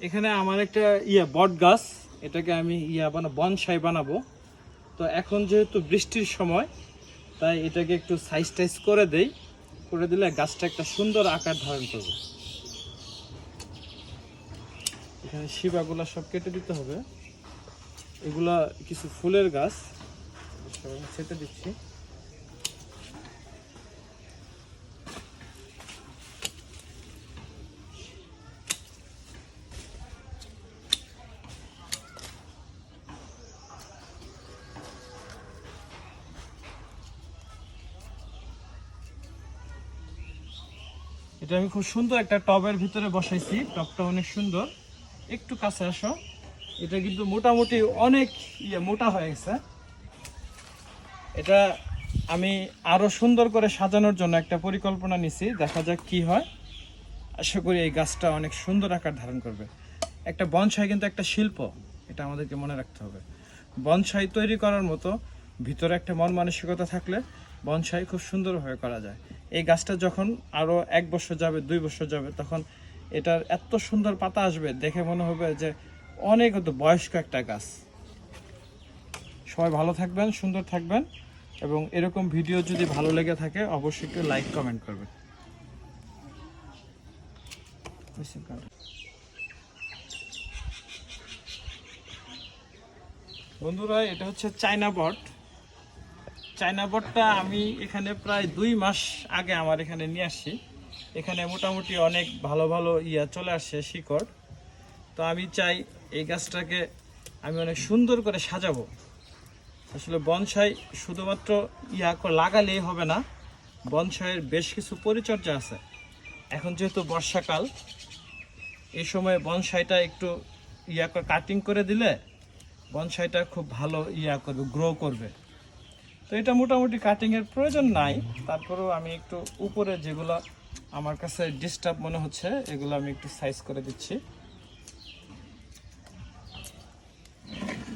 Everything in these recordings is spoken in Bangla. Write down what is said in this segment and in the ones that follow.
এখানে আমার একটা বট গাছ, এটাকে আমি বনসাই বানাবো। তো এখন যেহেতু বৃষ্টির সময়, তাই এটাকে একটু সাইজ টাইজ করে দেই, করে দিলে গাছটা একটা সুন্দর আকার ধারণ করবে। এখানে শিবাগুলা সব কেটে দিতে হবে। এগুলা কিছু ফুলের গাছ, ছেটে দিচ্ছি। এটা আমি খুব সুন্দর একটা টবের ভিতরে বসাইছি। টবটা অনেক সুন্দর। একটু কাছে আসো। এটা কিন্তু মোটামুটি অনেক মোটা হয়ে গেছে। এটা আমি আরো সুন্দর করে সাজানোর জন্য একটা পরিকল্পনা নিছি, দেখা যাক কি হয়। আশা করি এই গাছটা অনেক সুন্দর আকার ধারণ করবে। একটা বনসাই কিন্তু একটা শিল্প, এটা আমাদেরকে মনে রাখতে হবে। বনসাই তৈরি করার মতো ভিতরে একটা মন মানসিকতা থাকলে বনসাই খুব সুন্দরভাবে করা যায়। এই গাছটা যখন আরও 1 বছর যাবে, 2 বছর যাবে, তখন এটার এত সুন্দর পাতা আসবে, দেখে মনে হবে যে অনেক বয়স্ক একটা গাছ। সবাই ভালো থাকবেন, সুন্দর থাকবেন, এবং এরকম ভিডিও যদি ভালো লেগে থাকে অবশ্যই একটু লাইক কমেন্ট করবেন। বন্ধুরা, এটা হচ্ছে চায়না বট। চায়না বটটা আমি এখানে প্রায় 2 মাস আগে আমার এখানে নিয়ে আসছি। এখানে মোটামুটি অনেক ভালো ভালো চলে আসছে শিকড়। তো আমি চাই এই গাছটাকে আমি অনেক সুন্দর করে সাজাবো। আসলে বনসাই শুধুমাত্র লাগালেই হবে না, বনসাইয়ের বেশ কিছু পরিচর্যা আছে। এখন যেহেতু বর্ষাকাল, এই সময় বনসাইটা একটু কাটিং করে দিলে বনসাইটা খুব ভালো করবে, গ্রো করবে। তো এটা মোটামুটি কাটিংয়ের প্রয়োজন নাই, তারপরেও আমি একটু উপরে যেগুলো আমার কাছে ডিস্টার্ব মনে হচ্ছে এগুলো আমি একটু সাইজ করে দিচ্ছি।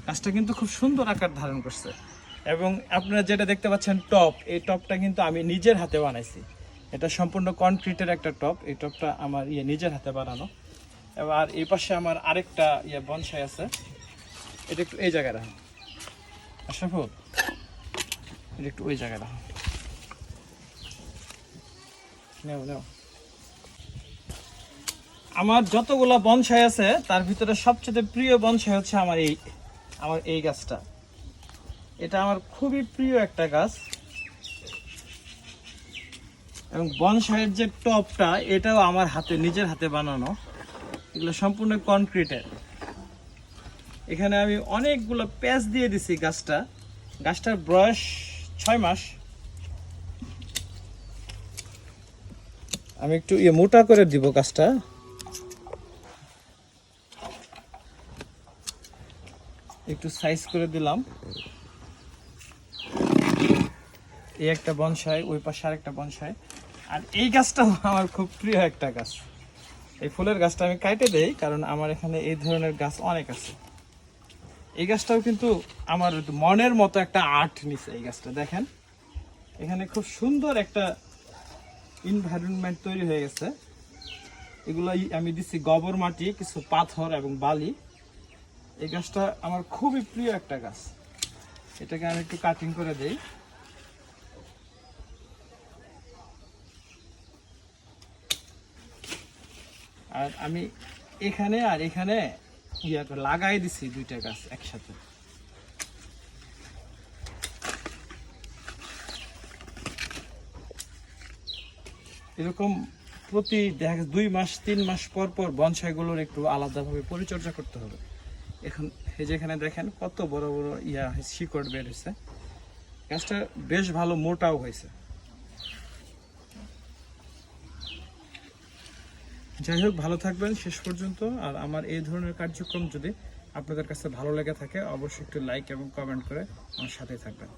গাছটা কিন্তু খুব সুন্দর আকার ধারণ করছে। এবং আপনারা যেটা দেখতে পাচ্ছেন টপ, এই টপটা কিন্তু আমি নিজের হাতে বানাইছি। এটা সম্পূর্ণ কনক্রিটের একটা টপ। এই টপটা আমার নিজের হাতে বানানো। এবার এই পাশে আমার আরেকটা বনসাই আছে। এটা একটু এই জায়গায় রাখো আশরাফুল, এটা একটু ওই জায়গায় রাখো। নেও নেও। আমার যতগুলা বনসাই আছে তার ভিতরে সবচেয়ে প্রিয় বনসাই হচ্ছে আমার এই গাছটা। এটা আমার খুবই প্রিয় একটা গাছ। এবং বনসাইয়ের যে টপটা, এটাও আমার নিজের হাতে বানানো। এগুলো সম্পূর্ণ কনক্রিটের। এখানে আমি অনেকগুলো প্যাচ দিয়ে দিছি গাছটার বয়স 6 মাস। আমি একটু মোটা করে দিব গাছটা। একটু সাইজ করে দিলাম। এই একটা বনসাই, ওই পাশে আরেকটা বনসাই। আর এই গাছটা আমার খুব প্রিয় একটা গাছ। এই ফুলের গাছটা আমি কাটে দেই, কারণ আমার এখানে এই ধরনের গাছ অনেক আছে। এই গাছটাও কিন্তু আমার মনের মতো একটা আর্ট নিছে। এই গাছটা দেখেন, এখানে খুব সুন্দর একটা এনভায়রনমেন্ট তৈরি হয়ে গেছে। এগুলো আমি দিচ্ছি গোবর মাটি, কিছু পাথর এবং বালি। এই গাছটা আমার খুবই প্রিয় একটা গাছ। এটাকে আমি একটু কাটিং করে দেই। আর আমি এখানে আর এখানে লাগাই দিছি 2টা গাছ একসাথে। এরকম প্রতি 2 মাস 3 মাস পর পর বনসাইগুলোর একটু আলাদাভাবে পরিচর্যা করতে হবে। এখন যেখানে দেখেন কত বড় বড় শিকড় বের হয়েছে। গাছটা বেশ ভালো মোটাও হয়েছে। যাই হোক, ভালো থাকবেন শেষ পর্যন্ত। আর আমার এই ধরনের কার্যক্রম যদি আপনাদের কাছে ভালো লেগে থাকে অবশ্যই একটু লাইক এবং কমেন্ট করে আমার সাথে থাকবেন।